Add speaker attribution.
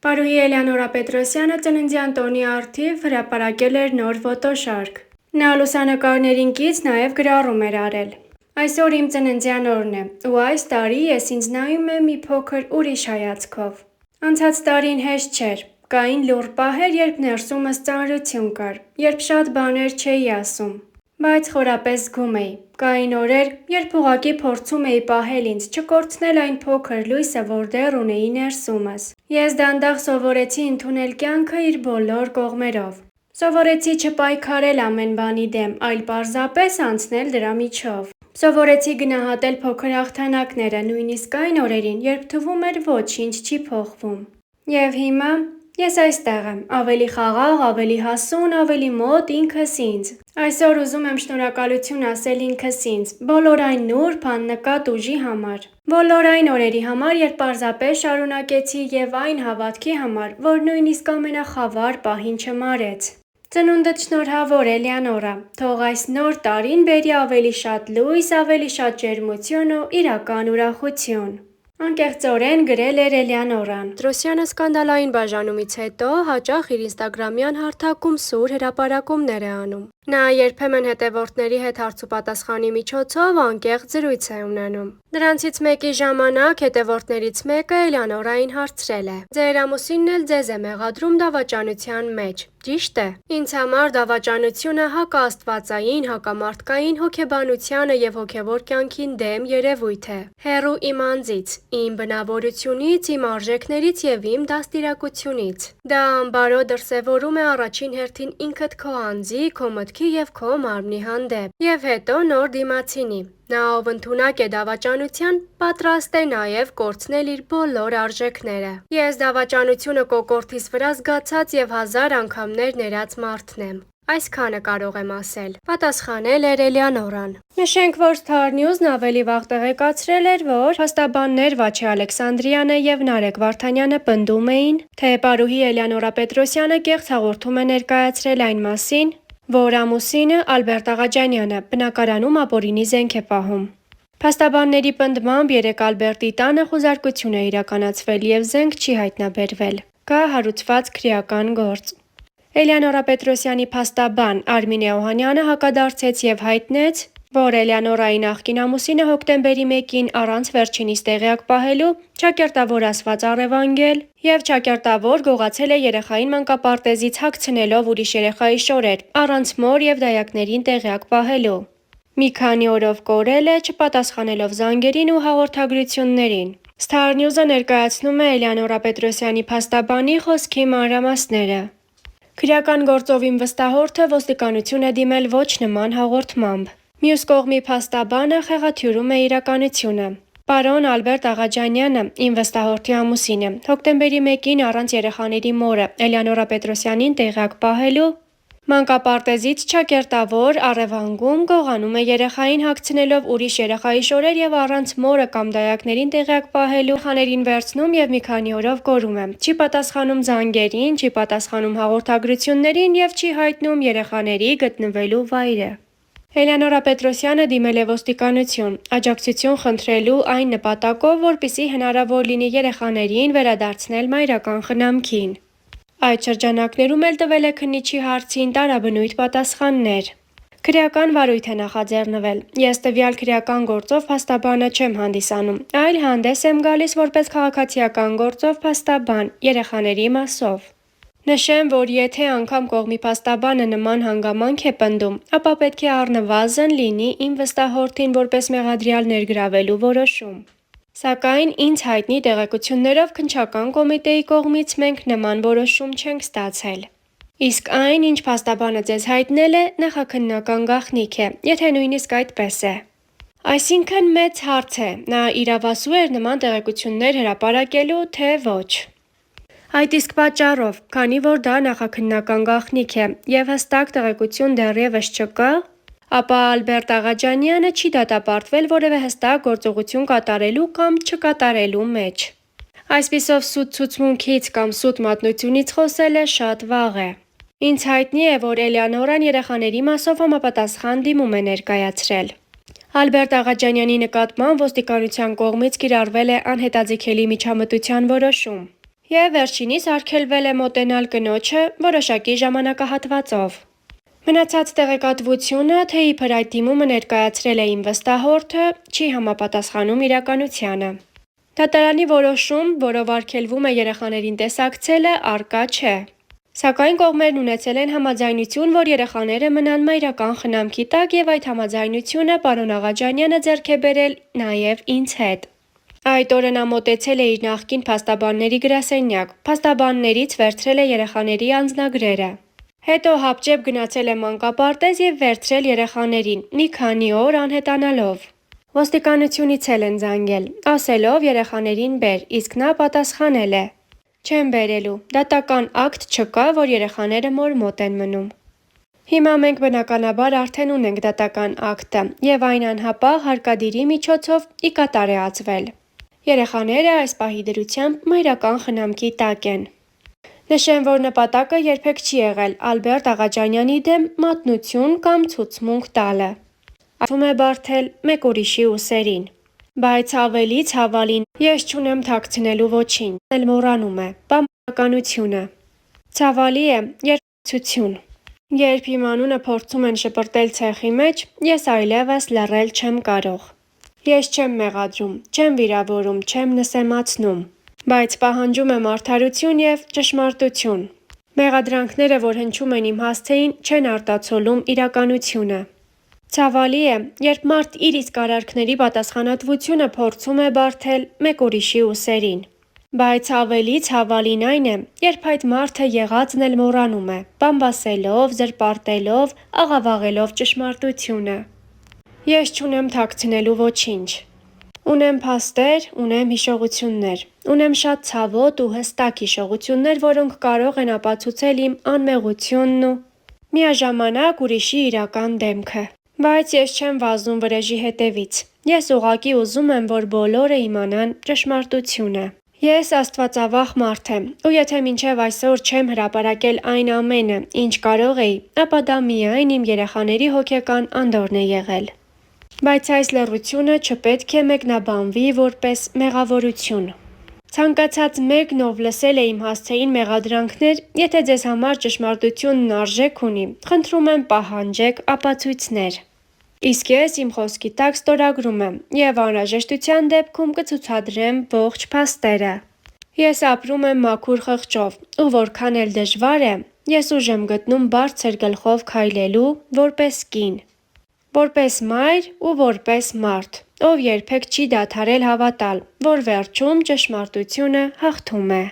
Speaker 1: Պարուհի Էլեոնորա Պետրոսյանը ծննդյան տոնի առթիվ հրապարակել էր նոր ֆոտոշարք։ Նա լուսանկարներին կից նաև գրառում էր արել։ Այսօր իմ ծննդյան օրն է, ու այս տարի ես ինձ նայում եմ մի փոքր ուրիշ հայացքով։ Անցած տարին հեշտ չէր, կային լուռ պահեր, երբ ներսումս ծանրություն կար, երբ շատ բաներ չէի ասում, բայց խորապես զգում էի։ Կային օրեր, երբ ուղղակի փորձում էի պահել ինձ, չկորցնել այն փոքր լույսը, որ դեռ ունեի ներսումս։ Ես դանդաղ սովորեցի ընդունել կյանքը իր բոլոր կողմերով։ Սովորեցի չպայքարել ամեն բանի դեմ, այլ պարզապես անցնել դրա միջով։ Սովորեցի գնահատել փոքր հաղթանակները, նույնիսկ այն օրերին, երբ թվում էր ոչինչ չի փոխվում։ Եվ հիմա ես այստեղ եմ, ավելի խաղաղ, ավելի հասուն, ավելի մոտ ինքս ինձ։ Այսօր ուզում եմ շնորհակալություն ասել ինքս ինձ, բոլոր այն նուրբ, աննկատ ուժի համար։ Բոլոր այն օրերի համար, երբ պարզապես շարունակեցի, եւ այն հավատքի համար, որ նույնիսկ ամենախավար պահին չմարեց։ Ծնունդդ շնորհավոր Էլեոնորա, թող այս նոր տարին բերի ավելի շատ լույս, ավելի շատ ջերմություն ու իրական ուրախություն։ Անկեղծորեն գրել էր Էլեոնորան։ Պետրոսյանը սկանդալային բաժանումից հետո հաճախ իր ինստագրամյան հարթակում սուր հրապարակումներ է անում։ Նա երբեմն հետևորդների հետ հարցուպատասխանի միջոցով անկեղծ զրույց է ունենում։ Դրանցից մեկի ժամանակ հետևորդներից մեկը Էլեոնորային հարցրել է. «Ձեր ամուսինն էլ ձեզ է մեղադրում դավաճանության մեջ, ճի՞շտ է»։ Ինձ համար դավաճանությունը հակաաստվածային, հակամարդկային, հոգեբանությանը եւ հոգեվոր կյանքին դեմ երևույթ է։ Հեռու իմ անձից, իմ բնավորությունից, իմ արժեքներից եւ իմ դաստիարակությունից։ Դա անբարո դրսևորում է առաջին հերթին ինքդ քո անձի, քո մտքի եւ քո մարմնի հանդեպ, եւ հետո նոր դիմացինի։ Նա, ով ընդունակ է դավաճանության, պատրաստ է նաև կորցնել իր բոլոր արժեքները։ Ես դավաճանությունը կոկորդիս վրա զգացած եւ 1000 անգամներ ներած մարդն եմ։ Այսքանը կարող եմ ասել, պատասխանել էր Էլեոնորան։ Նշենք, որ Star News-ն ավելի վաղ տեղեկացրել էր, որ փաստաբաններ Վաչե Ալեքսանդրյանը եւ Նարեկ Վարդանյանը պնդում էին, թե պարուհի Էլեոնորա Պետրոսյանը կեղծ հաղորդում է ներկայացրել այն մասին, որ ամուսինը Ալբերտ Աղաջանյանը բնակարանում ապօրինի զենք է պահում։ Փաստաբանների պնդմամբ երեկ Ալբերտի տանը խուզարկություն է իրականացվել եւ զենք չի հայտնաբերվել։ Կա հարուցված քրեական գործ։ Էլեոնորա Պետրոսյանի փաստաբան Արմինե Օհանյանը հակադարձեց եւ հայտնեց, որ Էլեոնորայի նախկին ամուսինը հոկտեմբերի 1-ին առանց վերջինիս տեղյակ պահելու ճակերտավոր ասված առևանգել եւ ճակերտավոր գողացել է երեխային մանկապարտեզից հագցնելով ուրիշ երեխայի շորեր, առանց մոր եւ դայակներին տեղյակ պահելու։ Մի քանի օրով կորել է, չպատասխանելով զանգերին ու հաղորդագրություններին։ Star News-ը ներկայացնում է Էլեոնորա Պետրոսյանի փաստաբանի խոսքի մանրամասները։ Քրեական գործով իմ վստահորդը ոստիկանություն է դիմել ոչ նման հաղորդմամբ։ Մյուս կողմի փաստաբանը խեղաթյուրում է իրականությունը։ Պարոն Ալբերտ Աղաջանյանը, իմ վստահորդի ամուսինը, հոկտեմբերի 1-ին առանց երեխաների մորը Էլեոնորա Պետրոսյանին տեղյակ պահելու մանկապարտեզից ճակերտավոր առևանգում գողանում է երեխային հագցնելով ուրիշ երեխայի շորեր եւ առանց մորը կամ դայակներին տեղյակ պահելու երեխաներին վերցնում եւ մի քանի օրով կորում է։ Չի պատասխանում զանգերին, չի պատասխանում հաղորդագրություններին եւ չի հայտնում երեխաների գտնվելու վայրը։ Էլեոնորա Պետրոսյանը դիմել է ոստիկանություն, աջակցություն խնդրելու այն նպատակով, որպեսզի հնարավոր լինի երեխաներին վերադարձնել մայրական խնամքին։ Այդ շրջանակներում էլ տվել է քննիչի հարցին տարաբնույթ պատասխաններ։ Քրեական վարույթ է նախաձեռնվել։ Ես տվյալ քրեական գործով փաստաբանը չեմ հանդիսանում, այլ հանդես եմ գալիս որպես քաղաքացիական գործով փաստաբան երեխաների մասով։ Նշեմ, որ եթե անգամ կողմի փաստաբանը նման հանգամանք է պնդում, ապա պետք է առնվազն լինի իմ վստահորդին որպես մեղադրյալ ներգրավելու որոշում։ Սակայն ինձ հայտնի տեղեկություններով քննչական կոմիտեի կողմից մենք նման որոշում չենք ստացել։ Իսկ այն, ինչ փաստաբանը ձեզ հայտնել է, նախաքննական գաղտնիք է, եթե նույնիսկ այդպես է։ Այսինքն մեծ հարց է, նա իրավասու էր նման տեղեկություններ հրապարակելու, թե ոչ։ Այդ իսկ պատճառով, քանի որ դա նախաքննական գաղտնիք է եւ հստակ տեղեկություն դեռևս չկա, ապա Ալբերտ Աղաջանյանը չի դատապարտվել որևէ հստակ գործողություն կատարելու կամ չկատարելու մեջ։ Այսպիսով սուտ ցուցմունքից կամ սուտ մատնությունից խոսելը շատ վաղ է։ Ինձ հայտնի է, որ Էլեոնորան երեխաների մասով համապատասխան դիմում է ներկայացրել։ Ալբերտ Աղաջանյանի նկատմամբ ոստիկանության կողմից կիրառվել է անհետաձգելի միջամտության որոշում։ Եվ վերջինիս արգելվել է մոտենալ կնոջը որոշակի ժամանակահատվածով։ Մնացած տեղեկատվությունը, թե իբր այդ դիմումը ներկայացրել է իմ վստահորդը, չի համապատասխանում իրականությանը։ Դատարանի որոշում, որով արգելվում է երեխաներին տեսակցելը, առկա չէ։ Սակայն կողմերն ունեցել են համաձայնություն, որ երեխաները մնան մայրական խնամքի տակ և այդ համաձայնությունը պարոն Աղաջանյանը ձեռք է բերել նաև ինձ հետ։ Այդ օրը նա մոտեցել է իր նախկին փաստաբանների գրասենյակ, փաստաբաններից վերցրել է երեխաների անձնագրերը։ Հետո հապճեպ գնացել է մանկապարտեզ և վերցրել երեխաներին, մի քանի օր անհետանալով։ Ոստիկանությունից էլ են զանգել, ասելով երեխաներին բեր, իսկ նա պատասխանել է. չեմ բերելու, դատական ակտ չկա, որ երեխաները մոր մոտ են մնում։ Հիմա մենք բնականաբար արդեն ունենք դատական ակտը և այն անհապաղ հարկադիրի միջոցով ի կատար է ածվել։ Երեխաները այս պահի դրությամբ մայրական խնամքի տակ են։ Նշեմ, որ նպատակը երբեք չի եղել Ալբերտ Աղաջանյանի դեմ մատնություն կամ ցուցմունք տալը։ Ասում է բարդել մեկ ուրիշի ուսերին։ Բայց ավելի ցավալին, ես չունեմ թաքցնելու ոչինչ, էլ մոռանում է, բանականությունը։ Ցավալի է երկացություն։ Երբ իմ անունը փորձում են շպրտել ցեխի մեջ, ես այլևս լռել չեմ կարող։ Ես չեմ մեղադրում, չեմ վիրավորում, չեմ նսեմացնում, բայց պահանջում եմ արդարություն և ճշմարտություն։ Մեղադրանքները, որ հնչում են իմ հասցեին, չեն արտացոլում իրականությունը։ Ցավալի է, երբ մարդ իր իսկ արարքների պատասխանատվությունը փորձում է բարդել մեկ ուրիշի ուսերին։ Բայց ավելի ցավալին այն է, երբ այդ մարդը եղածն էլ մոռանում է, բամբասելով, զրպարտելով, աղավաղելով ճշմարտությունը։ Ես չունեմ թաքցնելու ոչինչ։ Ունեմ փաստեր, ունեմ հիշողություններ, ունեմ շատ ցավոտ ու հստակ հիշողություններ, որոնք կարող են ապացուցել իմ անմեղությունն ու միաժամանակ ուրիշի իրական դեմքը։ Բայց ես չեմ վազում վրեժի հետևից։ Ես ուղղակի ուզում եմ, որ բոլորը իմանան ճշմարտությունը։ Ես աստվածավախ մարդ եմ, ու եթե մինչև այսօր չեմ հրապարակել այն ամենը, ինչ կարող էի, ապա դա միայն իմ երեխաների հոգեկան անդորրն է եղել։ Բայց այս լռությունը չպետք է մեկնաբանվի որպես մեղավորություն։ Ցանկացած մեկն, ով լսել է իմ հասցեին մեղադրանքներ, եթե ձեզ համար ճշմարտությունն արժեք ունի, խնդրում եմ պահանջեք ապացույցներ։ Իսկ ես իմ խոսքի տակ ստորագրում եմ և անհրաժեշտության դեպքում կցուցադրեմ ողջ փաստերը։ Ես ապրում եմ մաքուր խղճով, ու որքան էլ դժվար է, ես ուժ եմ գտնում բարձր գլխով քայլելու որպես կին, որպես մայր ու որպես մարդ, ով երբեք չի դադարել հավատալ, որ վերջում ճշմարտությունը հաղթում է։